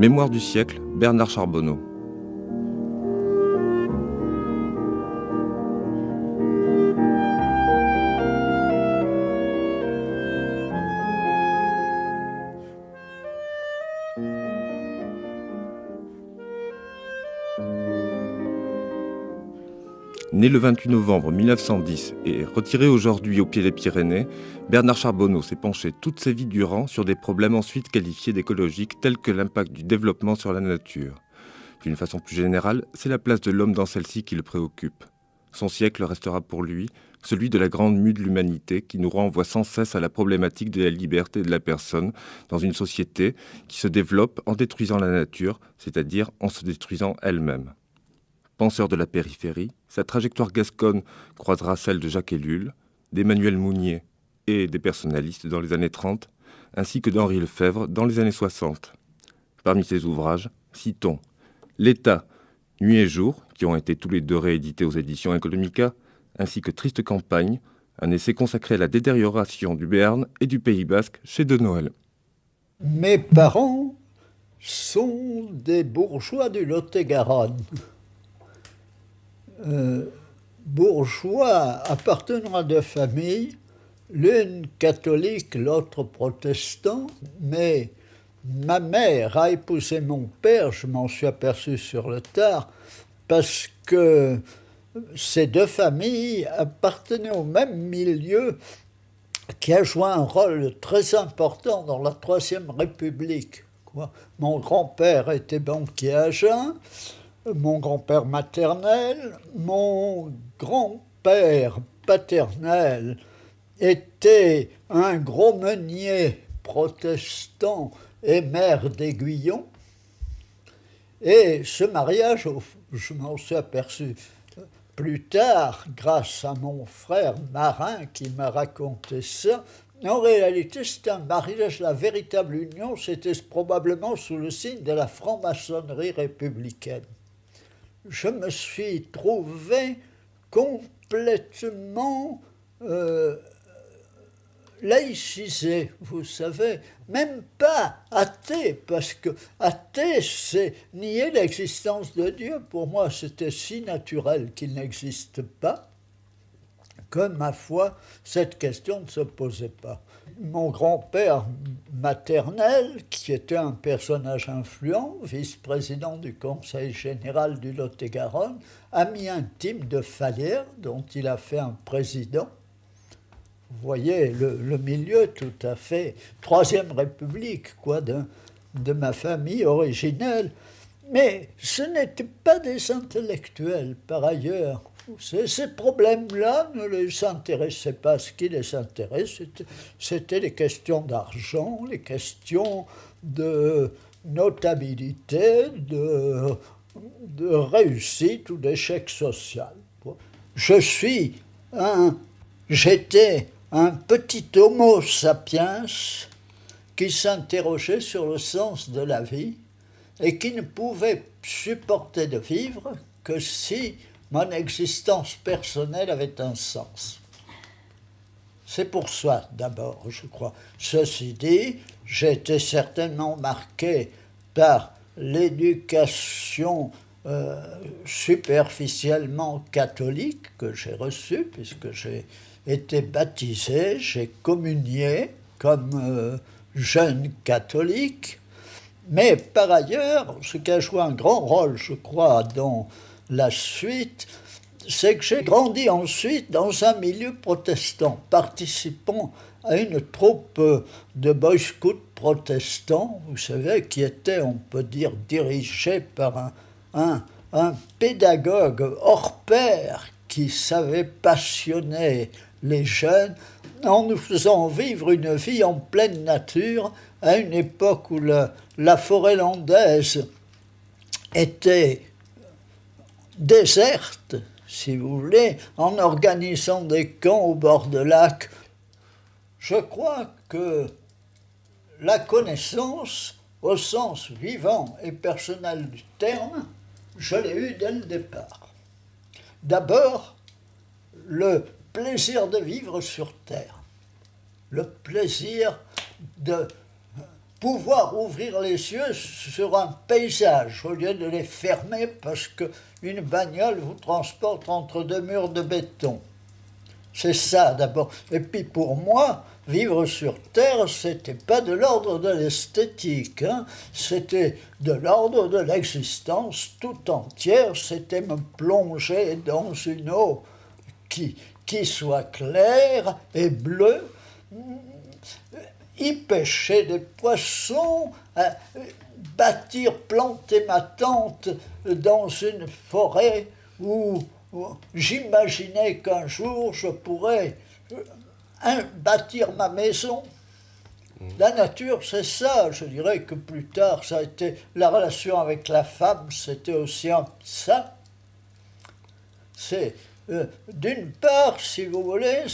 Mémoire du siècle, Bernard Charbonneau. Né le 28 novembre 1910 et retiré aujourd'hui au pied des Pyrénées, Bernard Charbonneau s'est penché toute sa vie durant sur des problèmes ensuite qualifiés d'écologiques tels que l'impact du développement sur la nature. D'une façon plus générale, c'est la place de l'homme dans celle-ci qui le préoccupe. Son siècle restera pour lui celui de la grande mue de l'humanité qui nous renvoie sans cesse à la problématique de la liberté de la personne dans une société qui se développe en détruisant la nature, c'est-à-dire en se détruisant elle-même. Penseur de la périphérie, sa trajectoire gasconne croisera celle de Jacques Ellul, d'Emmanuel Mounier et des personnalistes dans les années 30, ainsi que d'Henri Lefebvre dans les années 60. Parmi ses ouvrages, citons L'État, Nuit et Jour, qui ont été tous les deux réédités aux éditions Economica, ainsi que Triste Campagne, un essai consacré à la détérioration du Béarn et du Pays Basque chez De Noël. Mes parents sont des bourgeois du Lot-et-Garonne. Bourgeois appartenant à deux familles, l'une catholique, l'autre protestant, mais ma mère a épousé mon père, je m'en suis aperçu sur le tard, parce que ces deux familles appartenaient au même milieu qui a joué un rôle très important dans la Troisième République. Mon grand-père était banquier à Agen, mon grand-père maternel, mon grand-père paternel était un gros meunier protestant et maire d'Aiguillon. Et ce mariage, je m'en suis aperçu plus tard, grâce à mon frère marin qui m'a raconté ça. En réalité, c'était un mariage, la véritable union, c'était probablement sous le signe de la franc-maçonnerie républicaine. Je me suis trouvé complètement laïcisé, vous savez, même pas athée, parce que athée, c'est nier l'existence de Dieu. Pour moi, c'était si naturel qu'il n'existe pas que, ma foi, cette question ne se posait pas. Mon grand-père maternel, qui était un personnage influent, vice-président du Conseil général du Lot-et-Garonne, ami intime de Fallières, dont il a fait un président. Vous voyez le milieu tout à fait Troisième République, de ma famille originelle. Mais ce n'étaient pas des intellectuels, par ailleurs. Ces problèmes-là ne les intéressaient pas. Ce qui les intéressait, c'était les questions d'argent, les questions de notabilité, de réussite ou d'échec social. J'étais un petit homo sapiens qui s'interrogeait sur le sens de la vie et qui ne pouvait supporter de vivre que si mon existence personnelle avait un sens. C'est pour ça, d'abord, je crois. Ceci dit, j'ai été certainement marqué par l'éducation superficiellement catholique que j'ai reçue, puisque j'ai été baptisé, j'ai communié comme jeune catholique. Mais par ailleurs, ce qui a joué un grand rôle, je crois, dans la suite, c'est que j'ai grandi ensuite dans un milieu protestant, participant à une troupe de boy scouts protestants, vous savez, qui était, on peut dire, dirigée par un pédagogue hors pair qui savait passionner les jeunes en nous faisant vivre une vie en pleine nature à une époque où la forêt landaise était déserte, si vous voulez, en organisant des camps au bord de lacs. Je crois que la connaissance, au sens vivant et personnel du terme, je l'ai eue dès le départ. D'abord, le plaisir de vivre sur Terre, le plaisir pouvoir ouvrir les yeux sur un paysage au lieu de les fermer parce qu'une bagnole vous transporte entre deux murs de béton. C'est ça d'abord. Et puis pour moi, vivre sur Terre, c'était pas de l'ordre de l'esthétique, hein. C'était de l'ordre de l'existence tout entière. C'était me plonger dans une eau qui soit claire et bleue, y pêcher des poissons, planter ma tente dans une forêt où j'imaginais qu'un jour je pourrais bâtir ma maison. La nature, c'est ça. Je dirais que plus tard, ça a été la relation avec la femme, c'était aussi ça. C'est d'une part, si vous voulez,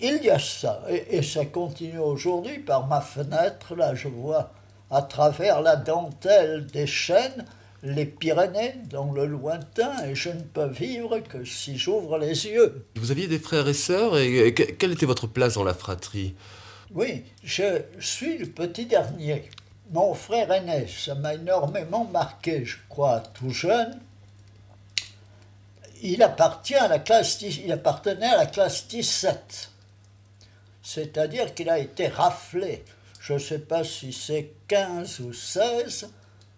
il y a ça, et ça continue aujourd'hui. Par ma fenêtre, là, je vois à travers la dentelle des chênes les Pyrénées dans le lointain, et je ne peux vivre que si j'ouvre les yeux. Vous aviez des frères et sœurs, et quelle était votre place dans la fratrie? Oui, je suis le petit dernier. Mon frère aîné, ça m'a énormément marqué, je crois, tout jeune. Il appartenait à la classe 17. C'est-à-dire qu'il a été raflé, je ne sais pas si c'est 15 ou 16,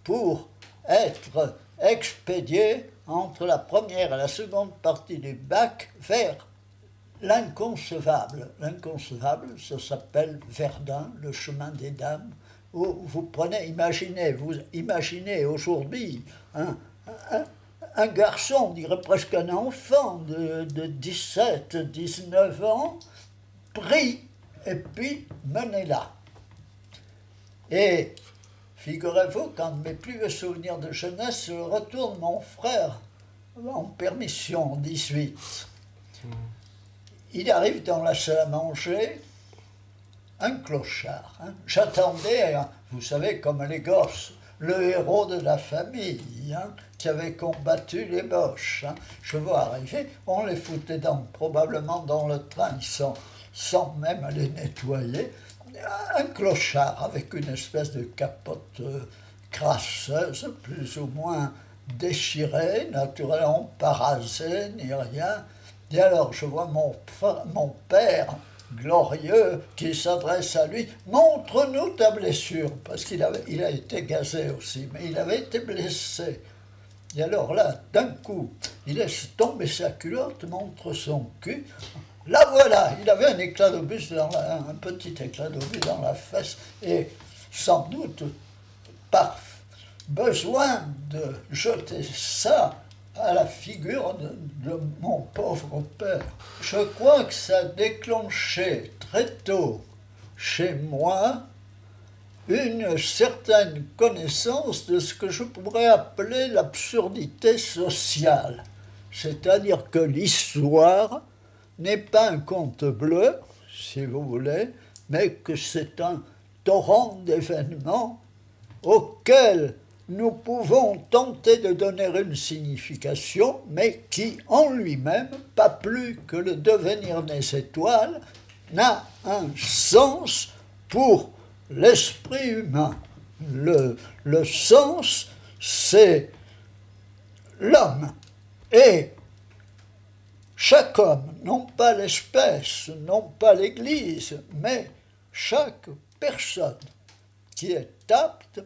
pour être expédié entre la première et la seconde partie du bac vers l'inconcevable. L'inconcevable, ça s'appelle Verdun, le chemin des dames, où vous prenez, vous imaginez aujourd'hui un garçon, on dirait presque un enfant de 17, 19 ans, pris et puis mené là. Et figurez-vous qu'un de mes plus vieux souvenirs de jeunesse, c'est le retour de mon frère en permission en 18. Il arrive dans la salle à manger, un clochard. Hein. J'attendais, vous savez, comme les gosses, le héros de la famille, hein, qui avait combattu les Boches. Hein. Je vois arriver, on les foutait probablement dans le train sans même les nettoyer. Un clochard avec une espèce de capote crasseuse, plus ou moins déchirée, naturellement pas rasée, ni rien. Et alors je vois mon père glorieux qui s'adresse à lui, montre-nous ta blessure, parce qu'il a été gazé aussi, mais il avait été blessé. Et alors là, d'un coup, il laisse tomber sa culotte, montre son cul. Là voilà, il avait un petit éclat d'obus dans la fesse, et sans doute par besoin de jeter ça à la figure de mon pauvre père. Je crois que ça a déclenché très tôt chez moi une certaine connaissance de ce que je pourrais appeler l'absurdité sociale. C'est-à-dire que l'histoire n'est pas un conte bleu, si vous voulez, mais que c'est un torrent d'événements auxquels nous pouvons tenter de donner une signification, mais qui, en lui-même, pas plus que le devenir des étoiles, n'a un sens pour l'esprit humain. Le sens, c'est l'homme. Et chaque homme, non pas l'espèce, non pas l'Église, mais chaque personne qui est apte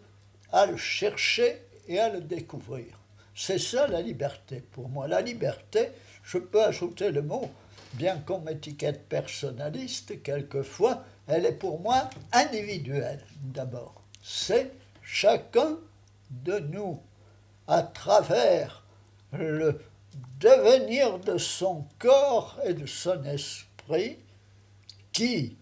à le chercher et à le découvrir. C'est ça la liberté pour moi. La liberté, je peux ajouter le mot, bien qu'on m'étiquette personnaliste quelquefois, elle est pour moi individuelle d'abord. C'est chacun de nous, à travers le devenir de son corps et de son esprit, qui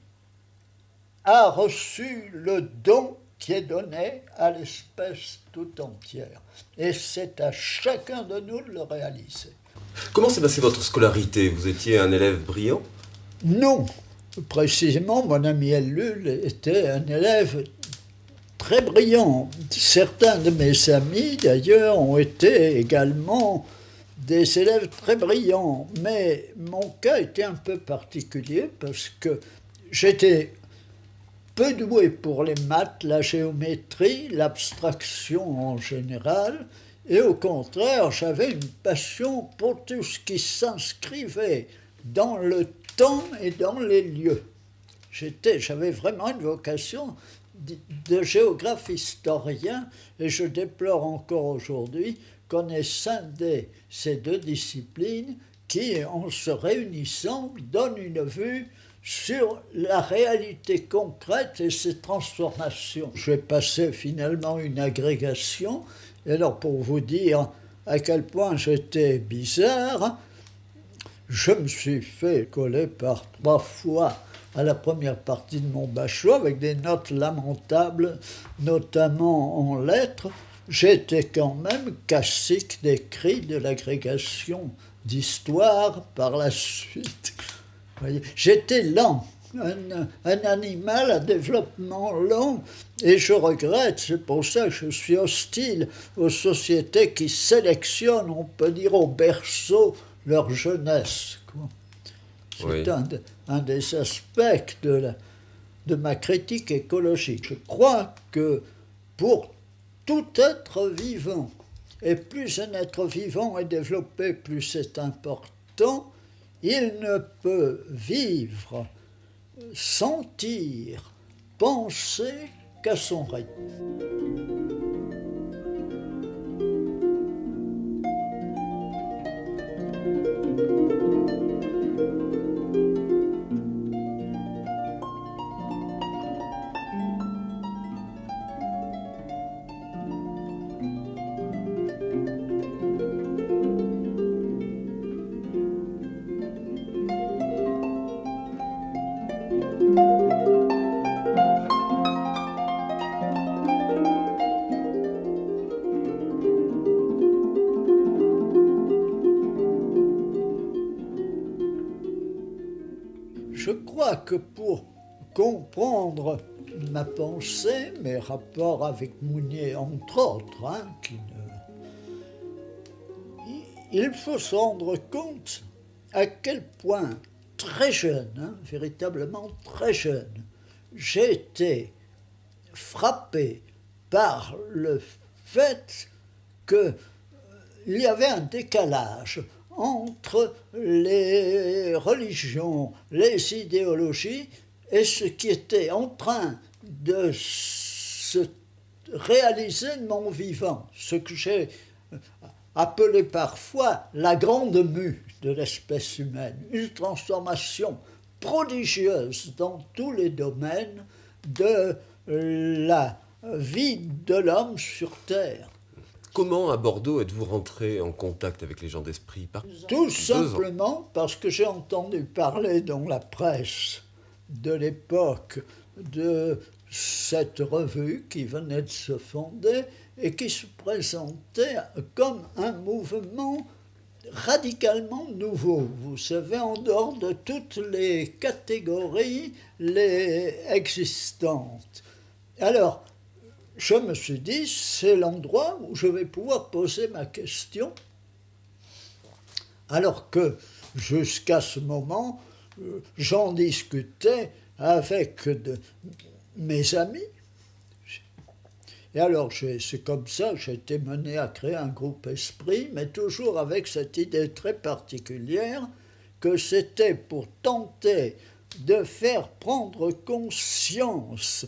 a reçu le don qui est donné à l'espèce tout entière. Et c'est à chacun de nous de le réaliser. Comment s'est passée votre scolarité? Vous étiez un élève brillant? Non. Précisément, mon ami Ellul était un élève très brillant. Certains de mes amis, d'ailleurs, ont été également des élèves très brillants. Mais mon cas était un peu particulier parce que j'étais peu doué pour les maths, la géométrie, l'abstraction en général, et au contraire, j'avais une passion pour tout ce qui s'inscrivait dans le temps et dans les lieux. J'avais vraiment une vocation de géographe historien, et je déplore encore aujourd'hui qu'on ait scindé ces deux disciplines qui, en se réunissant, donnent une vue sur la réalité concrète et ses transformations. J'ai passé finalement une agrégation, et alors pour vous dire à quel point j'étais bizarre, je me suis fait coller par 3 fois à la première partie de mon bachelor avec des notes lamentables, notamment en lettres. J'étais quand même cassique d'écrit de l'agrégation d'histoire par la suite. Voyez, j'étais lent, un animal à développement lent, et je regrette, c'est pour ça que je suis hostile aux sociétés qui sélectionnent, on peut dire au berceau, leur jeunesse. C'est Oui. un des aspects de ma critique écologique. Je crois que pour tout être vivant, et plus un être vivant est développé, plus c'est important, il ne peut vivre, sentir, penser qu'à son rythme. Je crois que pour comprendre ma pensée, mes rapports avec Mounier, entre autres, il faut se rendre compte à quel point, très jeune, véritablement très jeune, j'ai été frappé par le fait qu'il y avait un décalage entre les religions, les idéologies et ce qui était en train de se réaliser de mon vivant, ce que j'ai appelé parfois la grande mue de l'espèce humaine, une transformation prodigieuse dans tous les domaines de la vie de l'homme sur Terre. Comment, à Bordeaux, êtes-vous rentré en contact avec les gens d'esprit? Tout simplement parce que j'ai entendu parler dans la presse de l'époque de cette revue qui venait de se fonder et qui se présentait comme un mouvement radicalement nouveau, vous savez, en dehors de toutes les catégories existantes. Alors, je me suis dit, c'est l'endroit où je vais pouvoir poser ma question, alors que jusqu'à ce moment, j'en discutais avec mes amis. Et alors, c'est comme ça que j'ai été mené à créer un groupe Esprit, mais toujours avec cette idée très particulière que c'était pour tenter de faire prendre conscience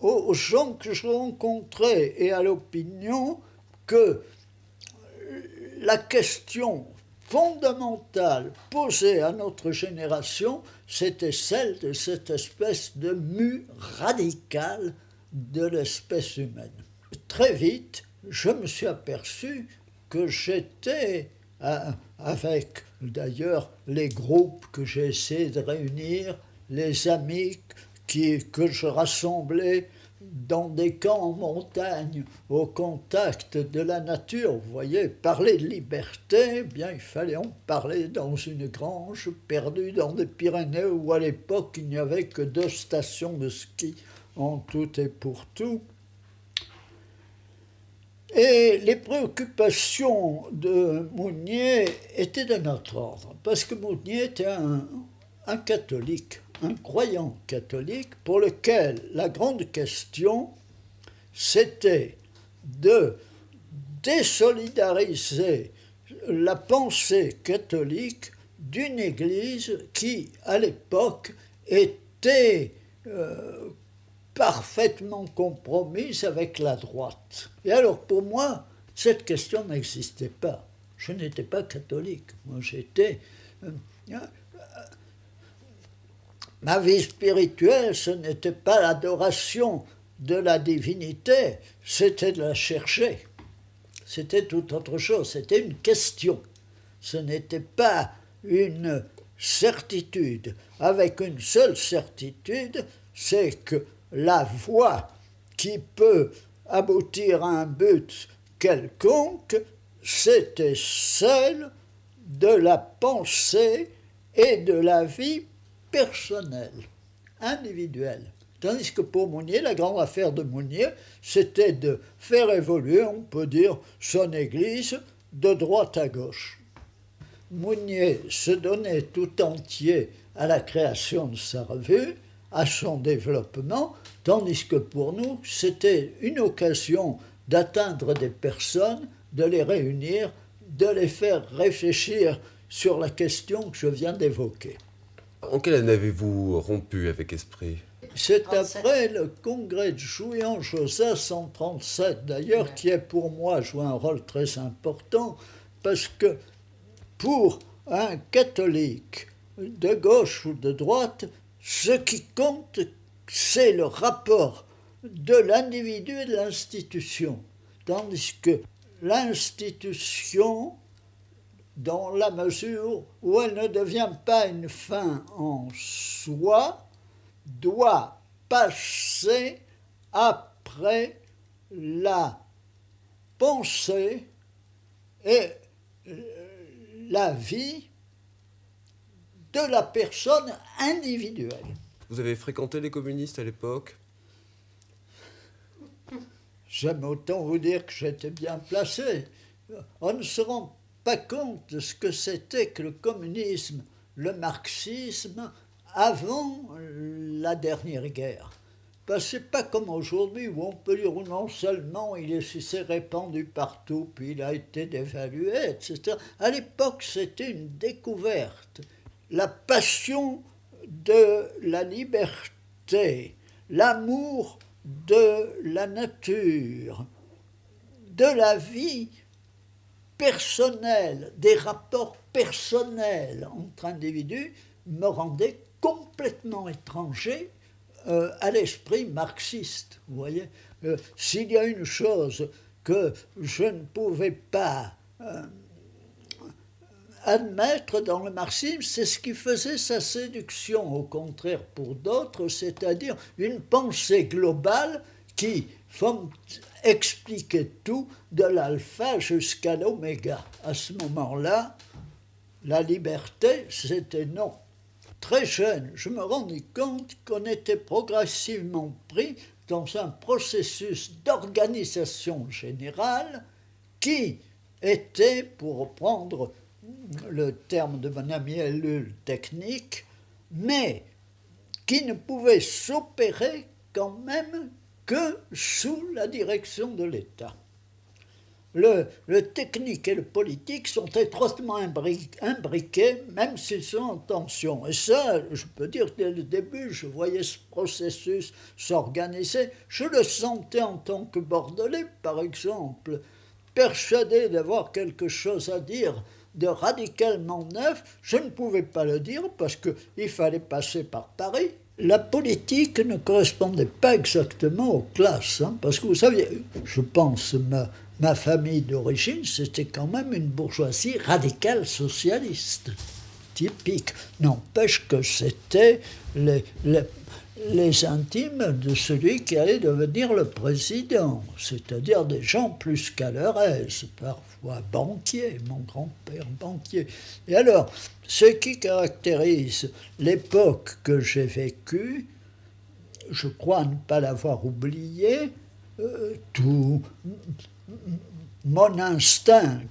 aux gens que je rencontrais et à l'opinion que la question fondamentale posée à notre génération, c'était celle de cette espèce de mue radicale de l'espèce humaine. Très vite, je me suis aperçu que j'étais, avec d'ailleurs les groupes que j'ai essayé de réunir, les amis que je rassemblais dans des camps en montagne, au contact de la nature. Vous voyez, parler de liberté, eh bien, il fallait en parler dans une grange perdue dans les Pyrénées, où à l'époque il n'y avait que 2 stations de ski en tout et pour tout. Et les préoccupations de Mounier étaient de notre ordre, parce que Mounier était un catholique un croyant catholique pour lequel la grande question, c'était de désolidariser la pensée catholique d'une Église qui, à l'époque, était parfaitement compromise avec la droite. Et alors, pour moi, cette question n'existait pas. Je n'étais pas catholique. Moi, j'étais... ma vie spirituelle, ce n'était pas l'adoration de la divinité, c'était de la chercher. C'était tout autre chose, c'était une question. Ce n'était pas une certitude. Avec une seule certitude, c'est que la voie qui peut aboutir à un but quelconque, c'était celle de la pensée et de la vie personnelle, individuelle. Tandis que pour Mounier, la grande affaire de Mounier, c'était de faire évoluer, on peut dire, son Église de droite à gauche. Mounier se donnait tout entier à la création de sa revue, à son développement, tandis que pour nous, c'était une occasion d'atteindre des personnes, de les réunir, de les faire réfléchir sur la question que je viens d'évoquer. En quelle année avez-vous rompu avec Esprit ? C'est après le congrès de Jouy-en-Josas 137, d'ailleurs, qui a pour moi joué un rôle très important, parce que pour un catholique de gauche ou de droite, ce qui compte, c'est le rapport de l'individu et de l'institution. Tandis que l'institution, dans la mesure où elle ne devient pas une fin en soi, doit passer après la pensée et la vie de la personne individuelle. Vous avez fréquenté les communistes à l'époque ? J'aime autant vous dire que j'étais bien placé. On ne se rend pas compte de ce que c'était que le communisme, le marxisme, avant la dernière guerre. Parce que c'est pas comme aujourd'hui où on peut dire non seulement il s'est répandu partout, puis il a été dévalué, etc. À l'époque, c'était une découverte. La passion de la liberté, l'amour de la nature, de la vie personnelle, des rapports personnels entre individus, me rendait complètement étranger à l'esprit marxiste. Vous voyez, s'il y a une chose que je ne pouvais pas admettre dans le marxisme, c'est ce qui faisait sa séduction, au contraire pour d'autres, c'est-à-dire une pensée globale qui expliquait tout de l'alpha jusqu'à l'oméga. À ce moment-là, la liberté, c'était non. Très jeune, je me rendis compte qu'on était progressivement pris dans un processus d'organisation générale qui était, pour reprendre le terme de mon ami Ellul, technique, mais qui ne pouvait s'opérer quand même que sous la direction de l'État. Le technique et le politique sont étroitement imbriqués, même s'ils sont en tension. Et ça, je peux dire que dès le début, je voyais ce processus s'organiser. Je le sentais en tant que Bordelais, par exemple, persuadé d'avoir quelque chose à dire de radicalement neuf. Je ne pouvais pas le dire parce qu'il fallait passer par Paris. La politique ne correspondait pas exactement aux classes, hein, parce que vous savez, je pense, ma famille d'origine, c'était quand même une bourgeoisie radicale socialiste, typique. N'empêche que c'était les intimes de celui qui allait devenir le président, c'est-à-dire des gens plus qu'à leur aise, parfois banquiers, mon grand-père banquier. Et alors, ce qui caractérise l'époque que j'ai vécue, je crois ne pas l'avoir oublié, tout mon instinct,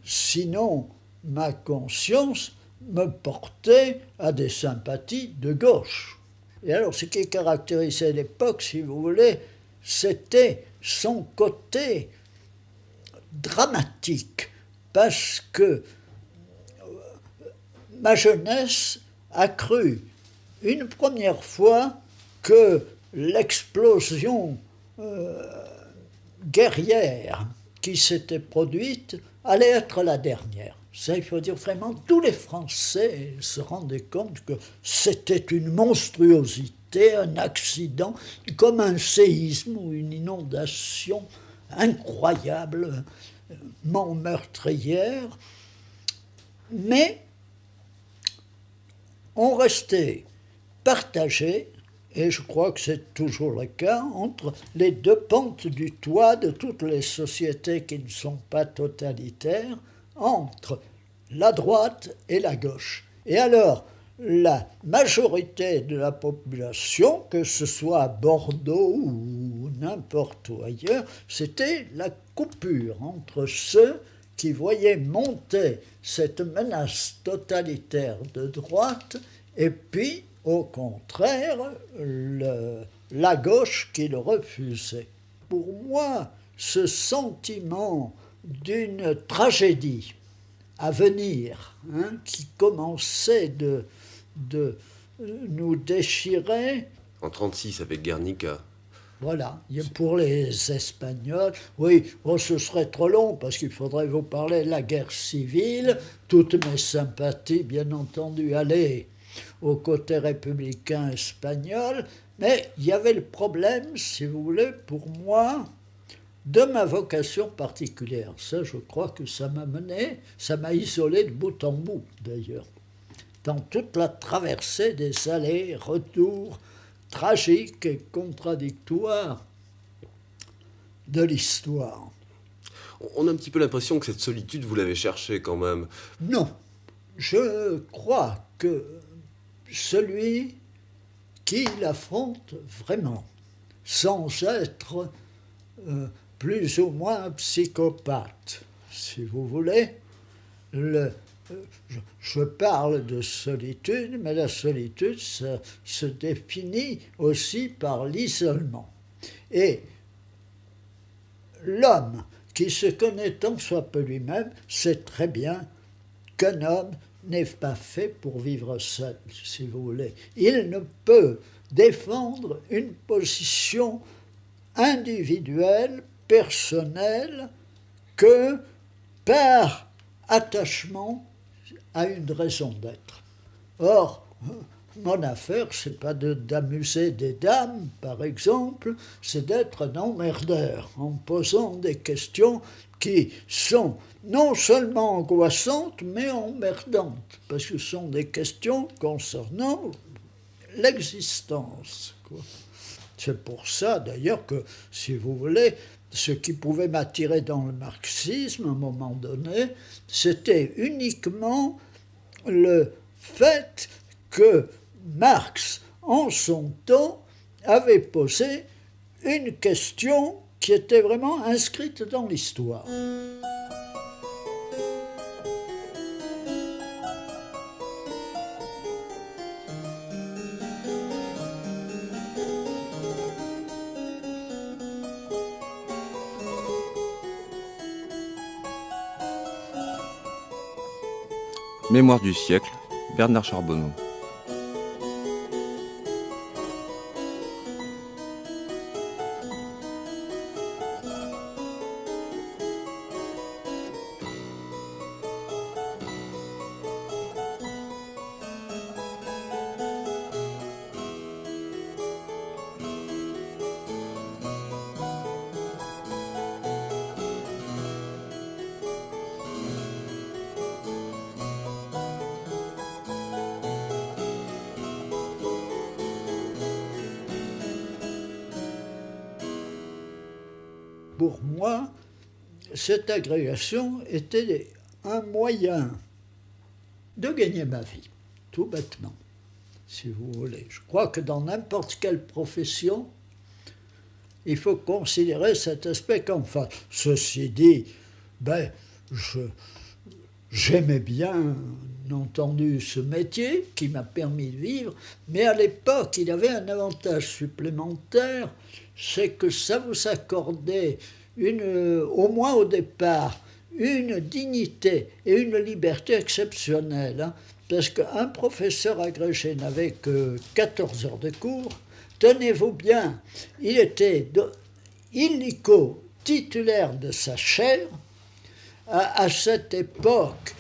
sinon ma conscience, me portait à des sympathies de gauche. Et alors, ce qui caractérisait l'époque, si vous voulez, c'était son côté dramatique, parce que ma jeunesse a cru une première fois que l'explosion guerrière qui s'était produite allait être la dernière. Ça, il faut dire vraiment, tous les Français se rendaient compte que c'était une monstruosité, un accident, comme un séisme ou une inondation incroyablement meurtrière. Mais on restait partagé, et je crois que c'est toujours le cas, entre les deux pentes du toit de toutes les sociétés qui ne sont pas totalitaires, entre la droite et la gauche. Et alors, la majorité de la population, que ce soit à Bordeaux ou n'importe où ailleurs, c'était la coupure entre ceux qui voyaient monter cette menace totalitaire de droite et puis, au contraire, la gauche qui le refusait. Pour moi, ce sentiment d'une tragédie à venir, qui commençait de nous déchirer. En 1936, avec Guernica. Voilà, pour les Espagnols, oui, ce serait trop long parce qu'il faudrait vous parler de la guerre civile. Toutes mes sympathies, bien entendu, allaient au côté républicain espagnol, mais il y avait le problème, si vous voulez, pour moi, de ma vocation particulière. Ça, je crois que ça m'a isolé de bout en bout, d'ailleurs, dans toute la traversée des allers-retours tragiques et contradictoires de l'histoire. On a un petit peu l'impression que cette solitude, vous l'avez cherchée quand même. Non, je crois que celui qui l'affronte vraiment, sans être plus ou moins psychopathe, si vous voulez. Je parle de solitude, mais la solitude se définit aussi par l'isolement. Et l'homme qui se connaît tant soit peu lui-même sait très bien qu'un homme n'est pas fait pour vivre seul, si vous voulez. Il ne peut défendre une position individuelle, personnelle, que par attachement à une raison d'être. Or, mon affaire, c'est pas d'amuser des dames, par exemple, c'est d'être un emmerdeur, en posant des questions qui sont non seulement angoissantes, mais emmerdantes, parce que ce sont des questions concernant l'existence, quoi. C'est pour ça, d'ailleurs, que, si vous voulez, ce qui pouvait m'attirer dans le marxisme, à un moment donné, c'était uniquement le fait que Marx, en son temps, avait posé une question qui était vraiment inscrite dans l'histoire. Mémoire du siècle, Bernard Charbonneau. Pour moi, cette agrégation était un moyen de gagner ma vie, tout bêtement, si vous voulez. Je crois que dans n'importe quelle profession, il faut considérer cet aspect comme ça. Ceci dit, j'aimais bien entendu ce métier qui m'a permis de vivre, mais à l'époque, il avait un avantage supplémentaire, c'est que ça vous accordait, au moins au départ, une dignité et une liberté exceptionnelle. Hein, parce qu'un professeur agrégé n'avait que 14 heures de cours. Tenez-vous bien, il était illico titulaire de sa chaire. À cette époque,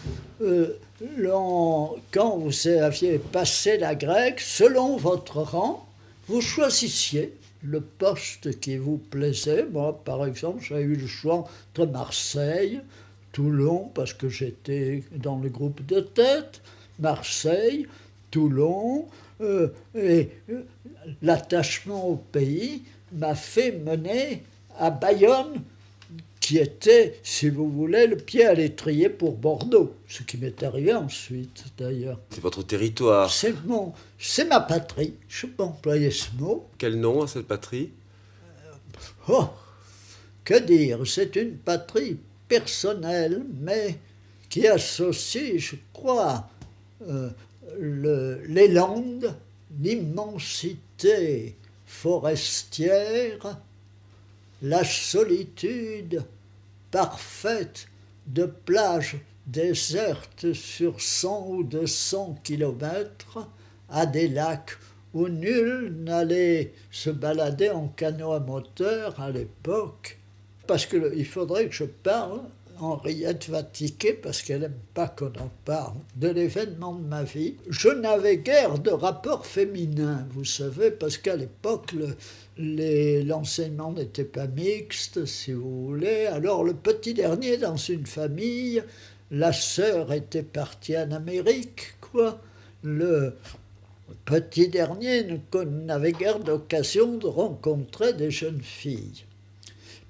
quand vous aviez passé la grecque, selon votre rang, vous choisissiez le poste qui vous plaisait. Moi, par exemple, j'avais eu le choix entre Marseille, Toulon, parce que j'étais dans le groupe de tête, Marseille, Toulon, et l'attachement au pays m'a fait mener à Bayonne, qui était, si vous voulez, le pied à l'étrier pour Bordeaux, ce qui m'est arrivé ensuite, d'ailleurs. C'est votre territoire. C'est ma patrie, je peux employer ce mot. Quel nom à cette patrie? Oh, que dire, c'est une patrie personnelle, mais qui associe, je crois, les Landes, l'immensité forestière, la solitude parfaite de plages désertes sur 100 ou 200 kilomètres, à des lacs où nul n'allait se balader en canot à moteur à l'époque. Parce qu'il faudrait que je parle, Henriette va tiquer parce qu'elle n'aime pas qu'on en parle, de l'événement de ma vie. Je n'avais guère de rapport féminin, vous savez, parce qu'à l'époque, l'enseignement n'était pas mixte, si vous voulez. Alors le petit dernier dans une famille, la sœur était partie en Amérique, quoi. Le petit dernier n'avait guère d'occasion de rencontrer des jeunes filles.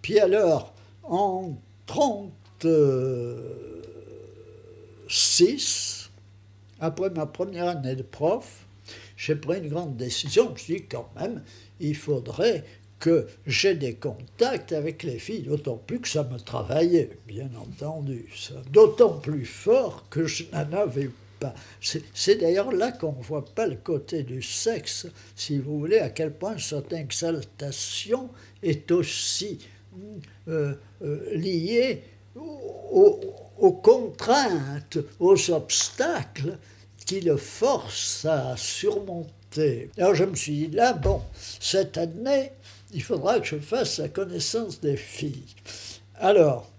Puis alors, en 1936, après ma première année de prof, j'ai pris une grande décision. Je dis quand même, il faudrait que j'ai des contacts avec les filles, d'autant plus que ça me travaillait, bien entendu. Ça. D'autant plus fort que je n'en avais pas. C'est d'ailleurs là qu'on ne voit pas le côté du sexe, si vous voulez, à quel point cette exaltation est aussi liée aux contraintes, aux obstacles qui le forcent à surmonter. Alors je me suis dit, là, bon, cette année, il faudra que je fasse la connaissance des filles. Alors,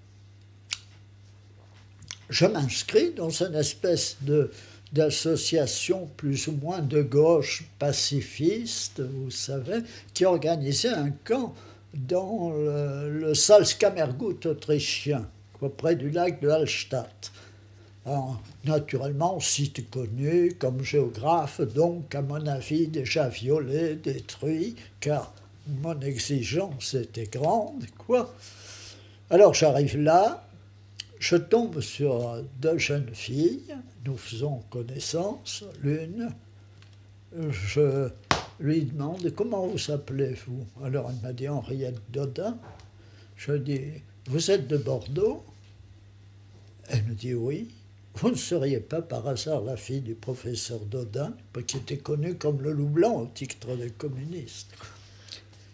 je m'inscris dans une espèce d'association plus ou moins de gauche pacifiste, vous savez, qui organisait un camp dans le Salzkammergut autrichien, près du lac de Hallstatt. Alors, naturellement, site connu comme géographe, donc à mon avis déjà violé, détruit, car mon exigence était grande, quoi. Alors j'arrive là, je tombe sur deux jeunes filles, nous faisons connaissance, l'une, je lui demande « Comment vous appelez-vous » Alors elle m'a dit « Henriette Dodin ». Je dis « Vous êtes de Bordeaux ?» Elle me dit « Oui ». Vous ne seriez pas par hasard la fille du professeur Dodin, qui était connu comme le loup blanc au titre des communistes.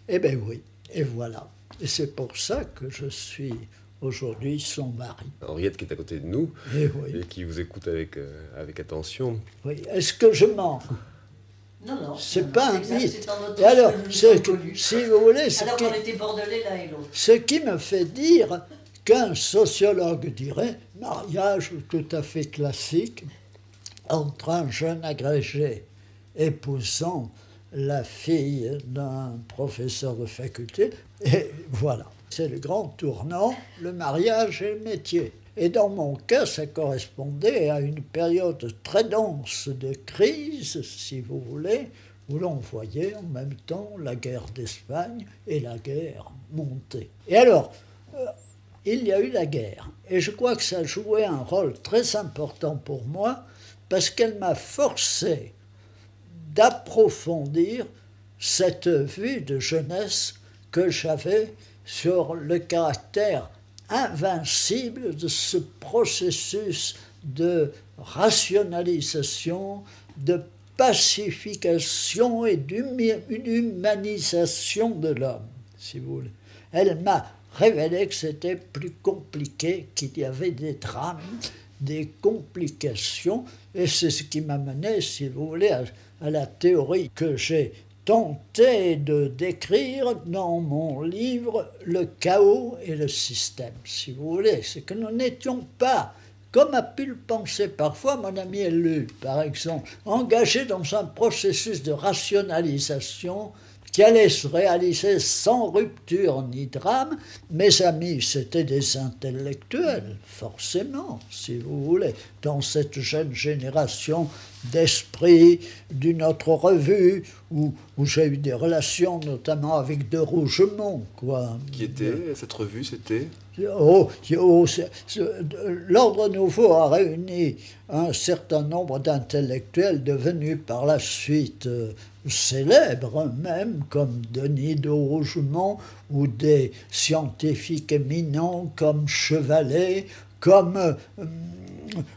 Eh bien oui, et voilà. Et c'est pour ça que je suis aujourd'hui son mari. Henriette qui est à côté de nous et qui vous écoute avec attention. Oui, est-ce que je mens? Non. C'est pas un mythe. Et alors, si vous voulez, alors qu'on était bordelais l'un et l'autre. Ce qui me fait dire qu'un sociologue dirait mariage tout à fait classique entre un jeune agrégé épousant la fille d'un professeur de faculté, et voilà. C'est le grand tournant, le mariage et le métier. Et dans mon cas, ça correspondait à une période très dense de crise, si vous voulez, où l'on voyait en même temps la guerre d'Espagne et la guerre monter. Et alors, il y a eu la guerre. Et je crois que ça a joué un rôle très important pour moi, parce qu'elle m'a forcé d'approfondir cette vue de jeunesse que j'avais sur le caractère invincible de ce processus de rationalisation, de pacification et d'humanisation de l'homme, si vous voulez. Elle m'a révélé que c'était plus compliqué, qu'il y avait des drames, des complications, et c'est ce qui m'a mené, si vous voulez, à la théorie que j'ai tenté de décrire dans mon livre « Le chaos et le système », si vous voulez. C'est que nous n'étions pas, comme a pu le penser parfois mon ami Ellul, par exemple, engagé dans un processus de rationalisation qui allait se réaliser sans rupture ni drame. Mes amis, c'étaient des intellectuels, forcément, si vous voulez, dans cette jeune génération d'esprit d'une autre revue, où j'ai eu des relations, notamment avec de Rougemont, quoi. Qui était cette revue, c'était L'Ordre Nouveau a réuni un certain nombre d'intellectuels devenus par la suite célèbres, même comme Denis de Rougemont, ou des scientifiques éminents comme Chevalet,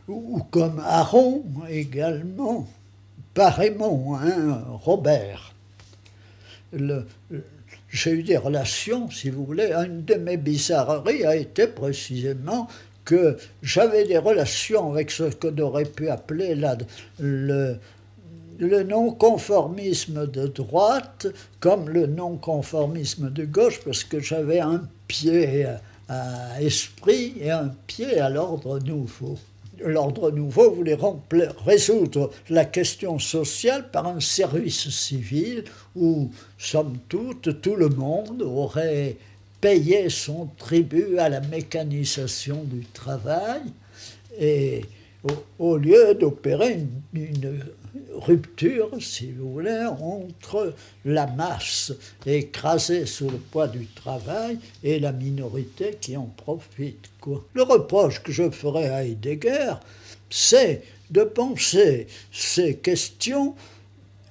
ou comme Aron également, pas Raymond, Robert. J'ai eu des relations, si vous voulez. Une de mes bizarreries a été précisément que j'avais des relations avec ce qu'on aurait pu appeler le non-conformisme de droite comme le non-conformisme de gauche, parce que j'avais un pied à Esprit et un pied à l'Ordre Nouveau. L'Ordre Nouveau voulait résoudre la question sociale par un service civil où, somme toute, tout le monde aurait payé son tribut à la mécanisation du travail, et au lieu d'opérer une rupture, si vous voulez, entre la masse écrasée sous le poids du travail et la minorité qui en profite, quoi. Le reproche que je ferai à Heidegger, c'est de penser ces questions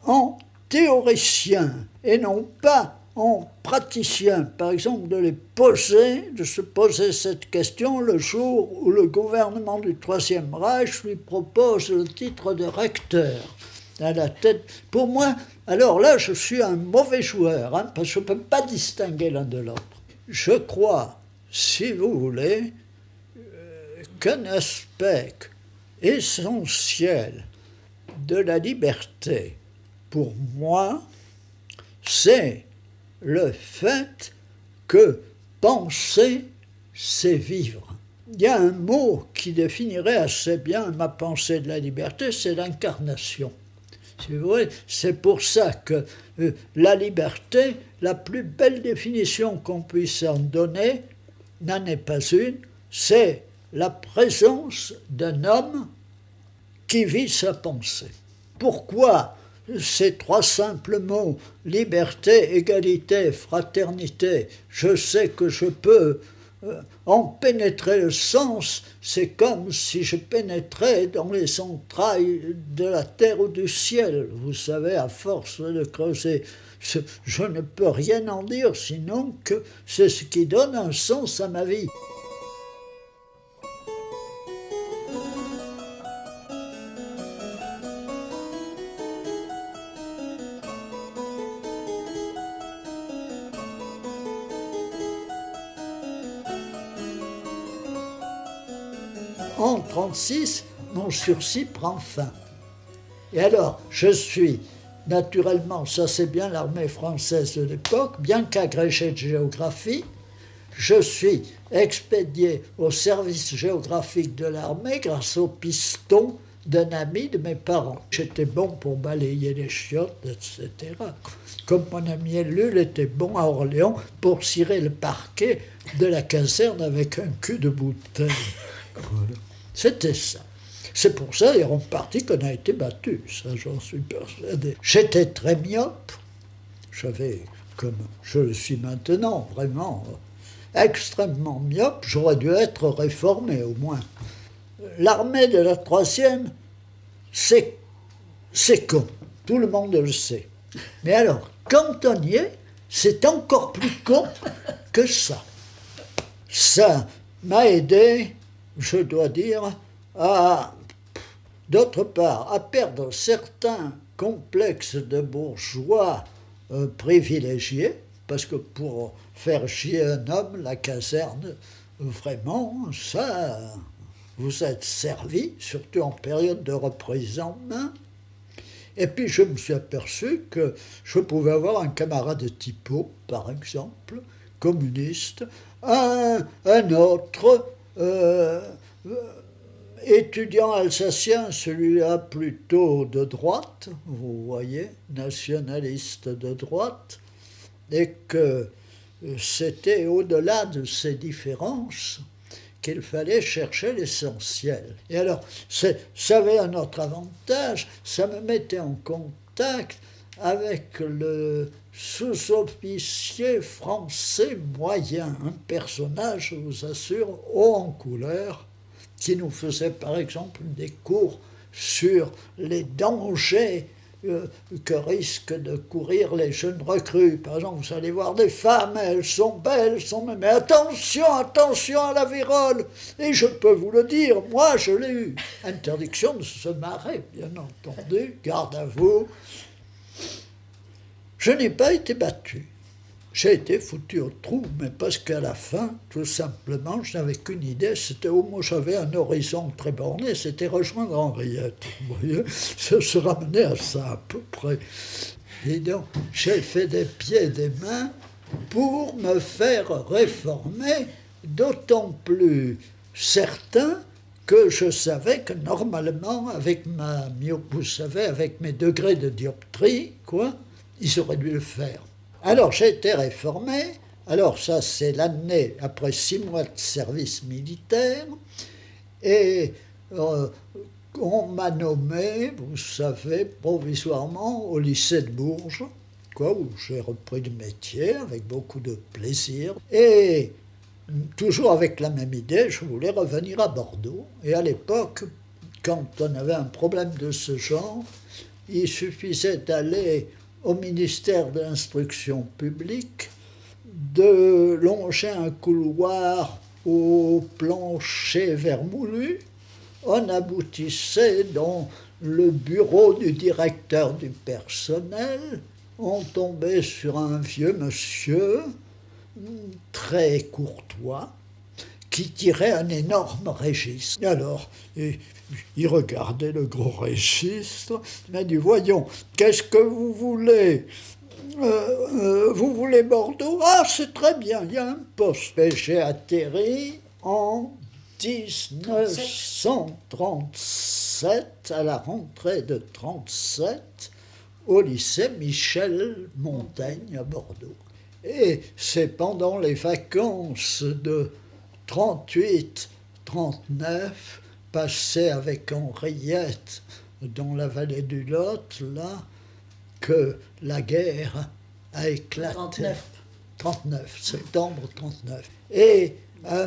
en théoricien et non pas en praticien. Par exemple, de se poser cette question le jour où le gouvernement du Troisième Reich lui propose le titre de recteur à la tête. Pour moi, alors là, je suis un mauvais joueur, parce que je ne peux pas distinguer l'un de l'autre. Je crois, si vous voulez, qu'un aspect essentiel de la liberté, pour moi, c'est le fait que penser, c'est vivre. Il y a un mot qui définirait assez bien ma pensée de la liberté, c'est l'incarnation. Si vous voulez, c'est pour ça que la liberté, la plus belle définition qu'on puisse en donner, n'en est pas une, c'est la présence d'un homme qui vit sa pensée. Pourquoi ces trois simples mots, liberté, égalité, fraternité, je sais que je peux en pénétrer le sens, c'est comme si je pénétrais dans les entrailles de la terre ou du ciel. Vous savez, à force de creuser, je ne peux rien en dire, sinon que c'est ce qui donne un sens à ma vie. En 1936, mon sursis prend fin. Et alors, je suis, naturellement, ça c'est bien l'armée française de l'époque, bien qu'agrégé de géographie, je suis expédié au service géographique de l'armée grâce au piston d'un ami de mes parents. J'étais bon pour balayer les chiottes, etc. Comme mon ami Ellul était bon à Orléans pour cirer le parquet de la caserne avec un cul de bouteille. Voilà. C'était ça. C'est pour ça, et en partie, qu'on a été battu, ça j'en suis persuadé. J'étais très myope, j'avais, comme je le suis maintenant, vraiment extrêmement myope, j'aurais dû être réformé au moins. L'armée de la troisième, c'est con, tout le monde le sait. Mais alors, quand on y est, c'est encore plus con que ça. Ça m'a aidé, je dois dire, à d'autre part, à perdre certains complexes de bourgeois privilégiés, parce que pour faire chier un homme, la caserne, vraiment, ça, vous êtes servi, surtout en période de reprise en main. Et puis je me suis aperçu que je pouvais avoir un camarade typo, par exemple, communiste, un autre étudiant alsacien, celui-là plutôt de droite, vous voyez, nationaliste de droite, et que c'était au-delà de ces différences qu'il fallait chercher l'essentiel. Et alors, ça avait un autre avantage, ça me mettait en contact avec le sous-officier français moyen, un personnage, je vous assure, haut en couleur, qui nous faisait par exemple des cours sur les dangers que risquent de courir les jeunes recrues. Par exemple, vous allez voir des femmes, elles sont belles, mais attention à la vérole. Et je peux vous le dire, moi je l'ai eu. Interdiction de se marrer, bien entendu, garde à vous. Je n'ai pas été battu. J'ai été foutu au trou, mais parce qu'à la fin, tout simplement, je n'avais qu'une idée, c'était au moins j'avais un horizon très borné, c'était rejoindre Henriette. Vous voyez, ça se ramenait à ça à peu près. Et donc, j'ai fait des pieds et des mains pour me faire réformer, d'autant plus certain que je savais que normalement, avec ma myope, vous savez, avec mes degrés de dioptrie, ils auraient dû le faire. Alors j'ai été réformé, alors ça c'est l'année après 6 mois de service militaire, et on m'a nommé, vous savez, provisoirement au lycée de Bourges, où j'ai repris le métier avec beaucoup de plaisir, et toujours avec la même idée, je voulais revenir à Bordeaux, et à l'époque, quand on avait un problème de ce genre, il suffisait d'aller au ministère de l'Instruction publique, de longer un couloir au plancher vermoulu. On aboutissait dans le bureau du directeur du personnel. On tombait sur un vieux monsieur, très courtois, qui tirait un énorme registre. Alors, il regardait le gros registre, il m'a dit « Voyons, qu'est-ce que vous voulez ? Vous voulez Bordeaux ? Ah, c'est très bien, il y a un poste. » Et j'ai atterri en 1937, à la rentrée de 1937, au lycée Michel Montaigne à Bordeaux. Et c'est pendant les vacances de 38-39, passé avec Henriette dans la vallée du Lot, là, que la guerre a éclaté. 39, septembre 39. Et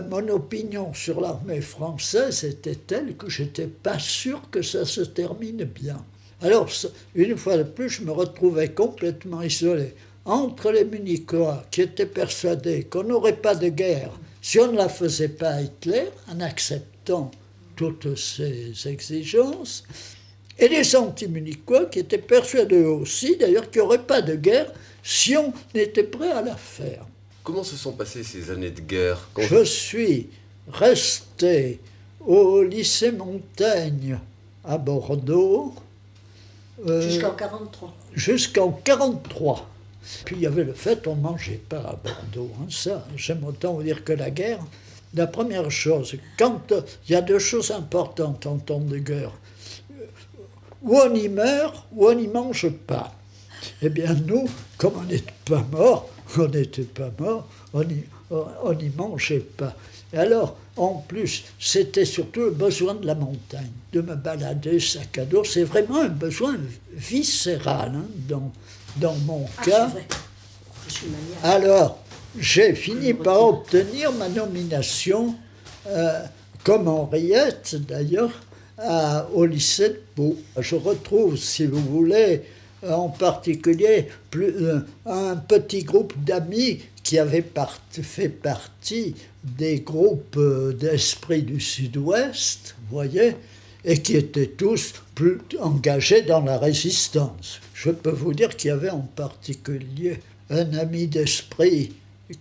mon opinion sur l'armée française était telle que je n'étais pas sûr que ça se termine bien. Alors, une fois de plus, je me retrouvais complètement isolé entre les Munichois qui étaient persuadés qu'on n'aurait pas de guerre si on ne la faisait pas à Hitler, en acceptant toutes ses exigences, et les anti-munichois qui étaient persuadés aussi, d'ailleurs, qu'il n'y aurait pas de guerre si on était prêt à la faire. Comment se sont passées ces années de guerre ? Je suis resté au lycée Montaigne à Bordeaux. Jusqu'en 1943. Jusqu'en 1943. Puis il y avait le fait qu'on ne mangeait pas à Bordeaux. Ça, j'aime autant vous dire que la guerre. La première chose, quand il y a 2 choses importantes en temps de guerre, ou on y meurt, ou on n'y mange pas. Eh bien nous, comme on n'était pas morts, on n'y mangeait pas. Et alors, en plus, c'était surtout le besoin de la montagne, de me balader sac à dos. C'est vraiment un besoin viscéral dans mon cas. C'est vrai. Je suis maniaque. Alors, j'ai fini par obtenir ma nomination, comme Henriette d'ailleurs, au lycée de Pau. Je retrouve, si vous voulez, en particulier un petit groupe d'amis qui avait fait partie des groupes d'esprit du Sud-Ouest, vous voyez, et qui étaient tous plus engagés dans la résistance. Je peux vous dire qu'il y avait en particulier un ami d'esprit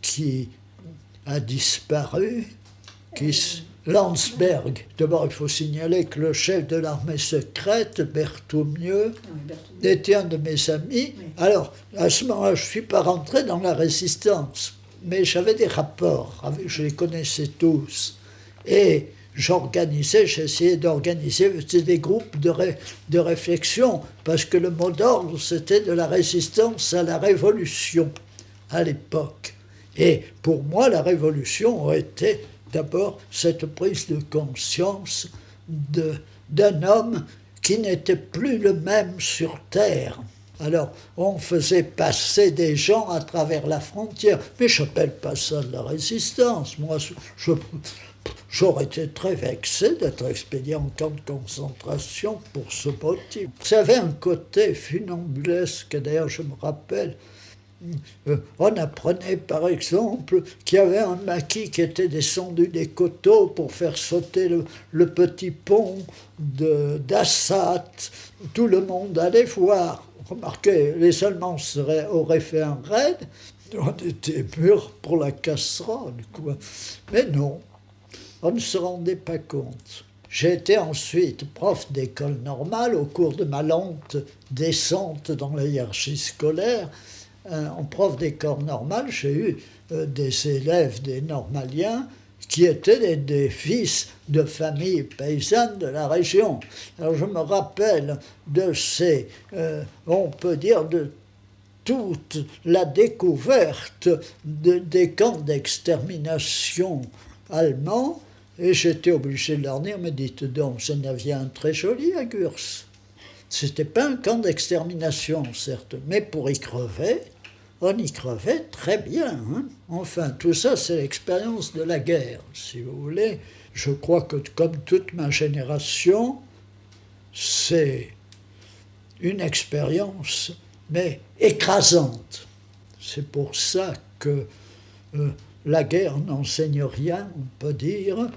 qui a disparu, Landsberg. D'abord, il faut signaler que le chef de l'armée secrète, Berthoumieux, était un de mes amis. Oui. Alors, à ce moment-là, je ne suis pas rentré dans la résistance, mais j'avais des rapports, je les connaissais tous. Et j'essayais d'organiser des groupes de réflexion, parce que le mot d'ordre, c'était de la résistance à la révolution, à l'époque. Et pour moi, la révolution était d'abord cette prise de conscience d'un homme qui n'était plus le même sur Terre. Alors, on faisait passer des gens à travers la frontière, mais je n'appelle pas ça de la résistance. Moi, j'aurais été très vexé d'être expédié en camp de concentration pour ce motif. Ça avait un côté funambulesque, d'ailleurs je me rappelle. On apprenait par exemple qu'il y avait un maquis qui était descendu des coteaux pour faire sauter le petit pont d'Assat. Tout le monde allait voir. Remarquez, les Allemands auraient fait un raid, on était mûrs pour la casserole, quoi. Mais non, on ne se rendait pas compte. J'ai été ensuite prof d'école normale au cours de ma lente descente dans la hiérarchie scolaire. En prof d'école normale, j'ai eu des élèves, des normaliens, qui étaient des fils de familles paysannes de la région. Alors je me rappelle de on peut dire, de toute la découverte des camps d'extermination allemands, et j'étais obligé de leur dire, mais dites donc, vous en aviez un très joli à Gurs. C'était pas un camp d'extermination, certes, mais pour y crever, on y crevait très bien. Hein. Enfin, tout ça, c'est l'expérience de la guerre, si vous voulez. Je crois que, comme toute ma génération, c'est une expérience, mais écrasante. C'est pour ça que la guerre n'enseigne rien, on peut dire.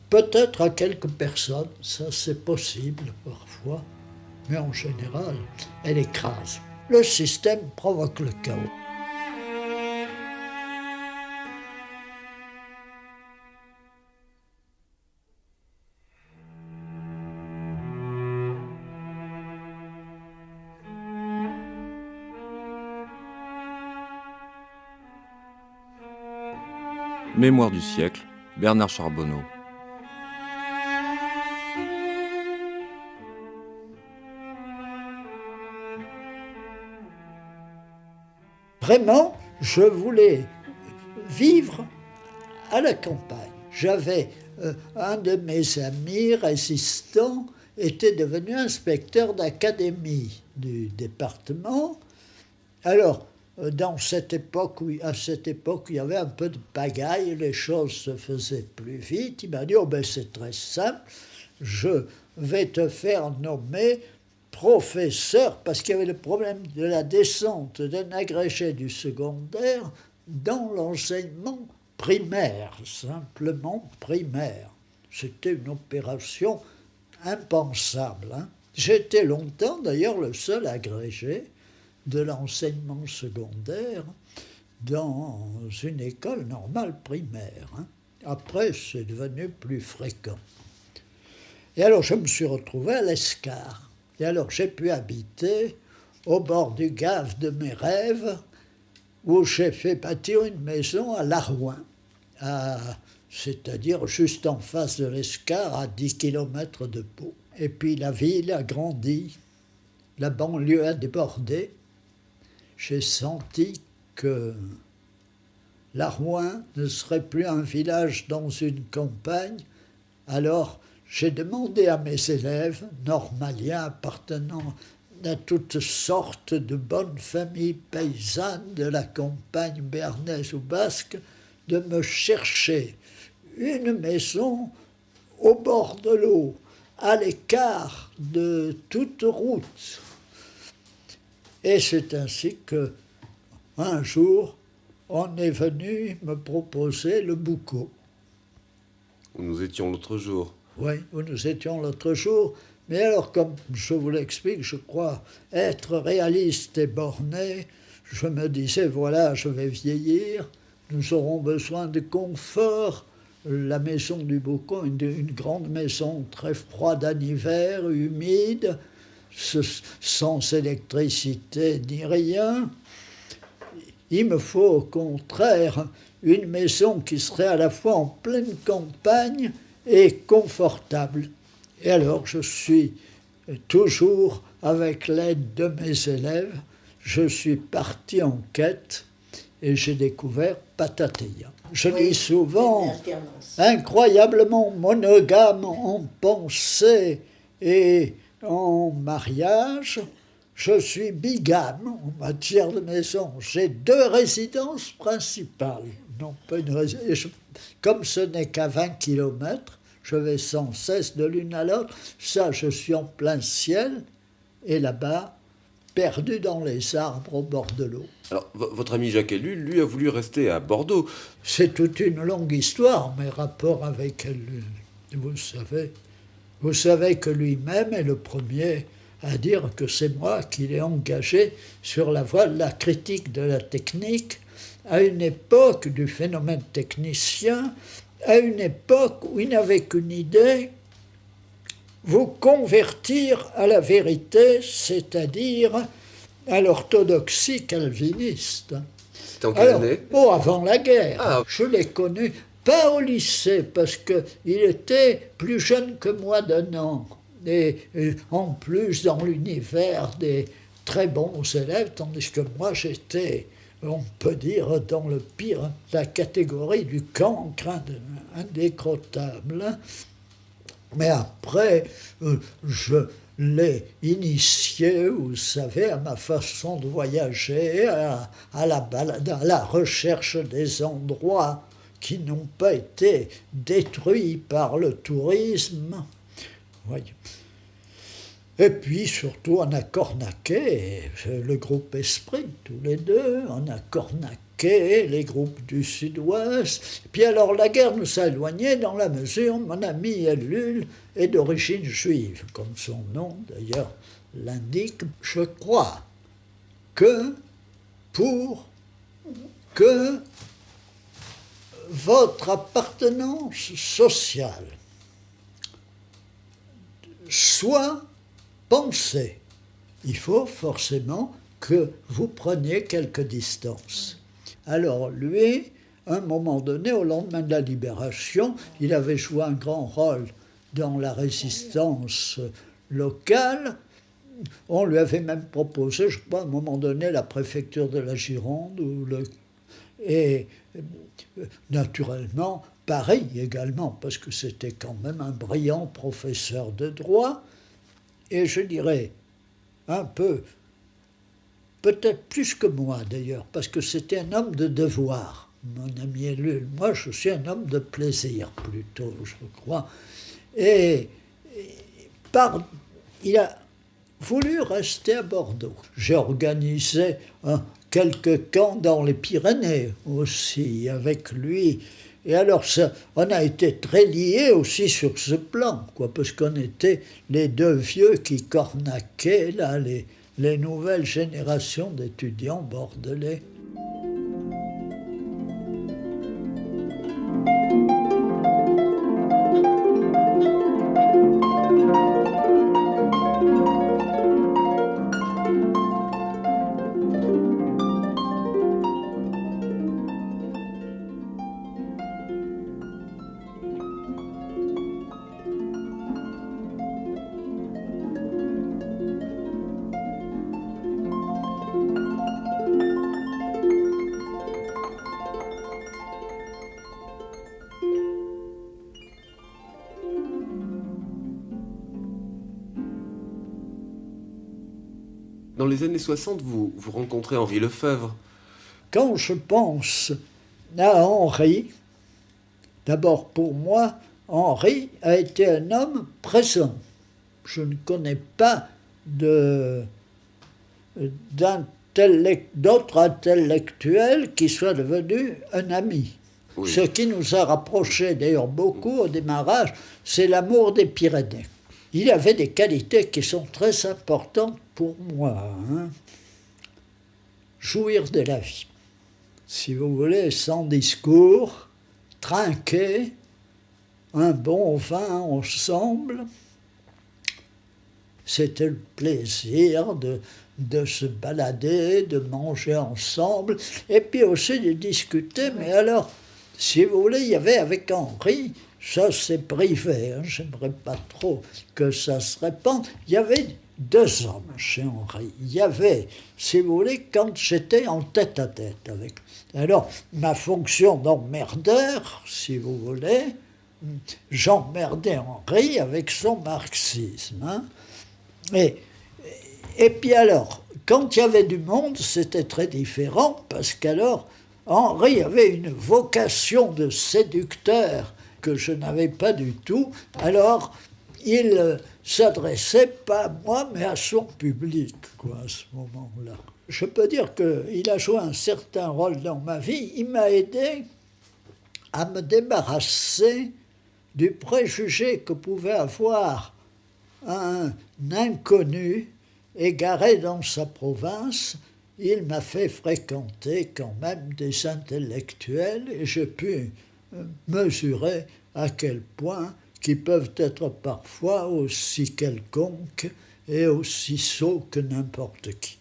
Peut-être à quelques personnes, ça c'est possible parfois, mais en général, elle écrase. Le système provoque le chaos. Mémoire du siècle, Bernard Charbonneau. Vraiment, je voulais vivre à la campagne. J'avais un de mes amis résistants était devenu inspecteur d'académie du département. Alors, à cette époque où il y avait un peu de pagaille, les choses se faisaient plus vite. Il m'a dit, c'est très simple, je vais te faire nommer professeur, parce qu'il y avait le problème de la descente d'un agrégé du secondaire dans l'enseignement primaire, simplement primaire. C'était une opération impensable. Hein. J'étais longtemps d'ailleurs le seul agrégé de l'enseignement secondaire dans une école normale primaire. Hein. Après, c'est devenu plus fréquent. Et alors, je me suis retrouvé à l'Escar. Et alors, j'ai pu habiter au bord du gave de mes rêves, où j'ai fait bâtir une maison à Larouin, c'est-à-dire juste en face de l'Escar, à 10 km de Pau. Et puis la ville a grandi, la banlieue a débordé. J'ai senti que Larouin ne serait plus un village dans une campagne. Alors, j'ai demandé à mes élèves, normaliens appartenant à toutes sortes de bonnes familles paysannes de la campagne béarnaise ou basque, de me chercher une maison au bord de l'eau, à l'écart de toute route. Et c'est ainsi que, un jour, on est venu me proposer le Boucau. Nous étions l'autre jour. Oui, où nous étions l'autre jour. Mais alors, comme je vous l'explique, je crois être réaliste et borné, je me disais, voilà, je vais vieillir, nous aurons besoin de confort. La maison du Boucon, une grande maison très froide en hiver, humide, sans électricité ni rien. Il me faut au contraire une maison qui serait à la fois en pleine campagne et confortable. Et alors je suis toujours, avec l'aide de mes élèves, je suis parti en quête et j'ai découvert Patateia. Je dis souvent, incroyablement monogame en pensée et en mariage, je suis bigame en matière de maison. J'ai 2 résidences principales. Non, pas une comme ce n'est qu'à 20 kilomètres, je vais sans cesse de l'une à l'autre. Ça, je suis en plein ciel, et là-bas, perdu dans les arbres au bord de l'eau. Alors, votre ami Jacques Ellul, lui, a voulu rester à Bordeaux. C'est toute une longue histoire, mes rapports avec Ellul. Vous savez que lui-même est le premier à dire que c'est moi qui l'ai engagé sur la voie de la critique de la technique, à une époque du phénomène technicien, à une époque où il n'avait qu'une idée, vous convertir à la vérité, c'est-à-dire à l'orthodoxie calviniste. C'était en quelle année ? Avant la guerre. Ah. Je l'ai connu, pas au lycée, parce qu'il était plus jeune que moi d'1 an. Et en plus, dans l'univers des très bons élèves, tandis que moi, j'étais, on peut dire, dans le pire, la catégorie du cancre indécrottable. Mais après, je l'ai initié, vous savez, à ma façon de voyager, à la balade, à la recherche des endroits qui n'ont pas été détruits par le tourisme. Voyez. Et puis surtout on a cornaqué le groupe Esprit, tous les deux, on a cornaqué les groupes du Sud-Ouest. Puis alors la guerre nous a éloignés dans la mesure où mon ami Ellul est d'origine juive, comme son nom d'ailleurs l'indique. Je crois que pour que votre appartenance sociale soit pensée, il faut forcément que vous preniez quelques distances. Alors lui, à un moment donné, au lendemain de la libération, il avait joué un grand rôle dans la résistance locale. On lui avait même proposé, je crois, à un moment donné, la préfecture de la Gironde, et naturellement Paris également, parce que c'était quand même un brillant professeur de droit, et je dirais un peu, peut-être plus que moi d'ailleurs, parce que c'était un homme de devoir, mon ami Ellul. Moi, je suis un homme de plaisir plutôt, je crois. Et il a voulu rester à Bordeaux. J'ai organisé quelques camps dans les Pyrénées aussi avec lui. Et alors, on a été très liés aussi sur ce plan, parce qu'on était les 2 vieux qui cornaquaient là, les nouvelles générations d'étudiants bordelais. Dans les années 60, vous rencontrez Henri Lefebvre. Quand je pense à Henri, d'abord pour moi, Henri a été un homme présent. Je ne connais pas d'autres intellectuels qui soit devenu un ami. Oui. Ce qui nous a rapprochés d'ailleurs beaucoup au démarrage, c'est l'amour des Pyrénées. Il avait des qualités qui sont très importantes pour moi. Jouir de la vie. Si vous voulez, sans discours, trinquer, un bon vin ensemble. C'était le plaisir de se balader, de manger ensemble, et puis aussi de discuter. Mais alors, si vous voulez, il y avait avec Henri, ça c'est privé, j'aimerais pas trop que ça se répande, il y avait 2 hommes chez Henri. Il y avait, si vous voulez, quand j'étais en tête-à-tête avec lui. Alors, ma fonction d'emmerdeur, si vous voulez, j'emmerdais Henri avec son marxisme. Et puis alors, quand il y avait du monde, c'était très différent, parce qu'alors, Henri avait une vocation de séducteur que je n'avais pas du tout. Alors, il s'adressait pas à moi, mais à son public, à ce moment-là. Je peux dire qu'il a joué un certain rôle dans ma vie. Il m'a aidé à me débarrasser du préjugé que pouvait avoir un inconnu égaré dans sa province. Il m'a fait fréquenter quand même des intellectuels et j'ai pu mesurer à quel point qu'ils peuvent être parfois aussi quelconques et aussi sots que n'importe qui.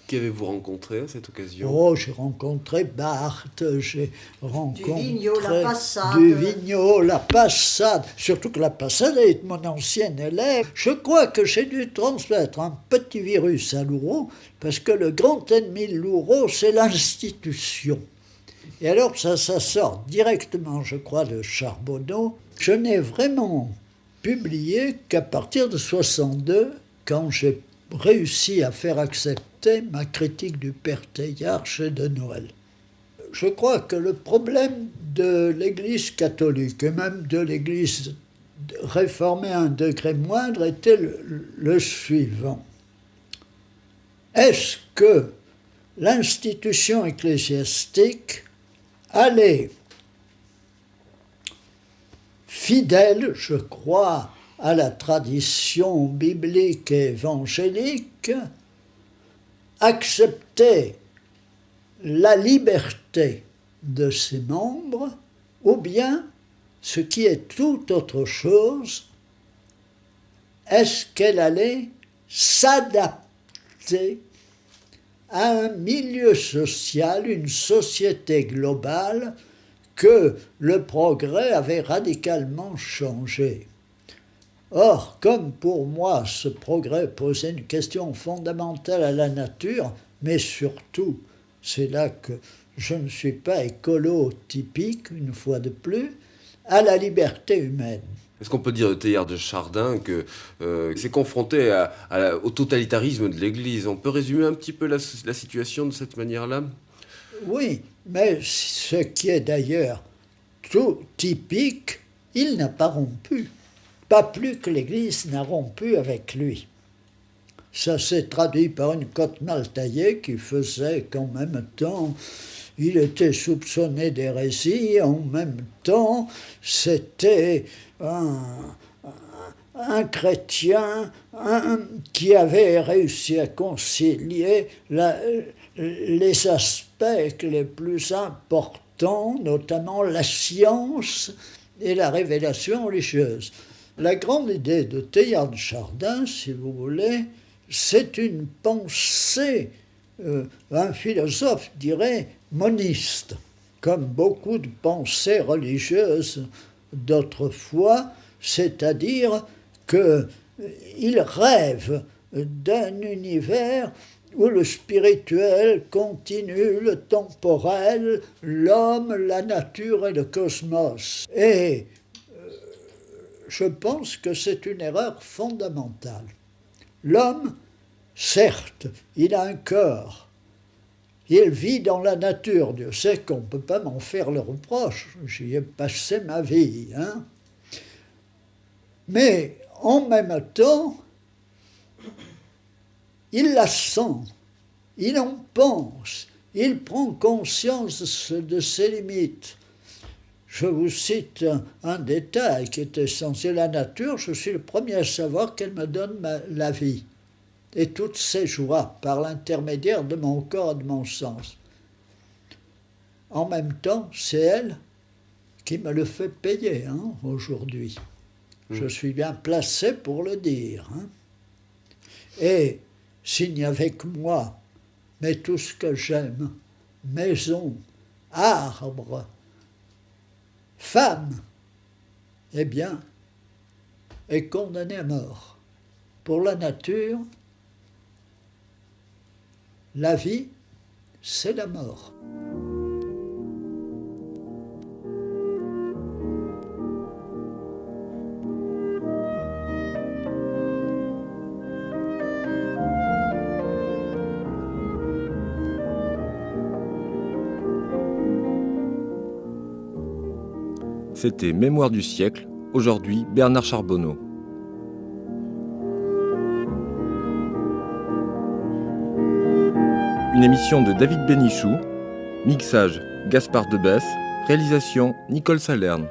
Qui avez-vous rencontré à cette occasion? Oh, j'ai rencontré Barthes, j'ai rencontré Duvigneau, La Passade. Duvigneau, La Passade. Surtout que La Passade est mon ancienne élève. Je crois que j'ai dû transmettre un petit virus à Louraud, parce que le grand ennemi de Louraud, c'est l'institution. Et alors ça sort directement, je crois, de Charbonneau. Je n'ai vraiment publié qu'à partir de 62, quand j'ai réussi à faire accepter ma critique du Père Teilhard chez de Noël. Je crois que le problème de l'Église catholique, et même de l'Église réformée à un degré moindre, était le suivant. Est-ce que l'institution ecclésiastique allait, fidèle, je crois, à la tradition biblique et évangélique, accepter la liberté de ses membres, ou bien, ce qui est tout autre chose, est-ce qu'elle allait s'adapter à un milieu social, une société globale que le progrès avait radicalement changé. Or, comme pour moi, ce progrès posait une question fondamentale à la nature, mais surtout, c'est là que je ne suis pas écolo typique, une fois de plus, à la liberté humaine. Est-ce qu'on peut dire de Teilhard de Chardin que c'est confronté au totalitarisme de l'Église? On peut résumer un petit peu la situation de cette manière-là? Oui, mais ce qui est d'ailleurs tout typique, il n'a pas rompu. Pas plus que l'Église n'a rompu avec lui. Ça s'est traduit par une cote mal taillée qui faisait qu'en même temps, il était soupçonné d'hérésie, en même temps, c'était un chrétien qui avait réussi à concilier les aspects les plus importants, notamment la science et la révélation religieuse. La grande idée de Teilhard de Chardin, si vous voulez, c'est une pensée, un philosophe dirait, moniste, comme beaucoup de pensées religieuses d'autrefois, c'est-à-dire qu'il rêve d'un univers où le spirituel continue le temporel, l'homme, la nature et le cosmos. Et je pense que c'est une erreur fondamentale. L'homme, certes, il a un corps, il vit dans la nature, Dieu sait qu'on ne peut pas m'en faire le reproche, j'y ai passé ma vie. Mais en même temps, il la sent, il en pense, il prend conscience de ses limites. Je vous cite un détail qui est essentiel. La nature, je suis le premier à savoir qu'elle me donne la vie et toutes ses joies par l'intermédiaire de mon corps et de mon sens. En même temps, c'est elle qui me le fait payer aujourd'hui. Je suis bien placé pour le dire. Et s'il n'y avait que moi, mais tout ce que j'aime, maison, arbres, femmes, eh bien, est condamné à mort. Pour la nature, la vie, c'est la mort. C'était Mémoire du siècle, aujourd'hui Bernard Charbonneau. Une émission de David Bénichou, mixage Gaspard Debesse, réalisation Nicole Salerne.